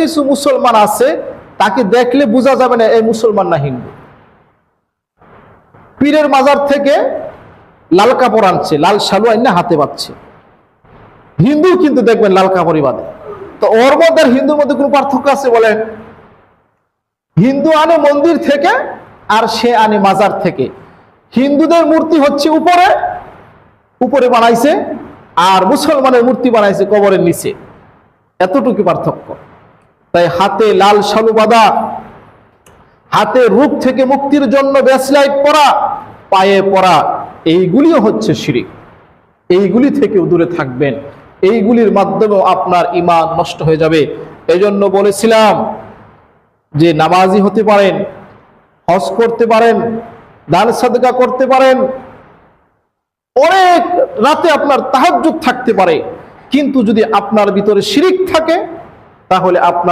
কিছু মুসলমান আছে তাকে দেখলে বোঝা যাবে না এই মুসলমান না হিন্দু। পীরের মাজার থেকে লাল কাপড় আনছে, লাল শালু আইনা হাতে বাঁধছে, হিন্দু কিন্তু দেখবেন লাল কাপড়ই বাঁধে। তো ওর মধ্যে আর হিন্দুর মধ্যে কোনো পার্থক্য আছে বলেন? হিন্দু আনে মন্দির থেকে আর সে আনে মাজার থেকে। হিন্দুদের মূর্তি হচ্ছে উপরে উপরে বানাইছে, আর মুসলমানের মূর্তি বানাইছে কবরের নিচে, এতটুকু পার্থক্য। তাই হাতে লাল শালু বাঁধা, হাতে রূপ থেকে মুক্তির জন্য ব্রেসলাইট পরা, পায়ে পরা, এইগুলিও হচ্ছে শিরক। এইগুলি থেকেও দূরে থাকবেন, এইগুলির মাধ্যমেও আপনার ঈমান নষ্ট হয়ে যাবে। এজন্য বলেছিলাম যে নামাজি হতে পারেন, হজ করতে পারেন, দান সাদকা করতে পারেন, অনেক রাতে আপনার তাহাজ্জুদ থাকতে পারে, কিন্তু যদি আপনার ভিতরে শিরক থাকে তাহলে আপনার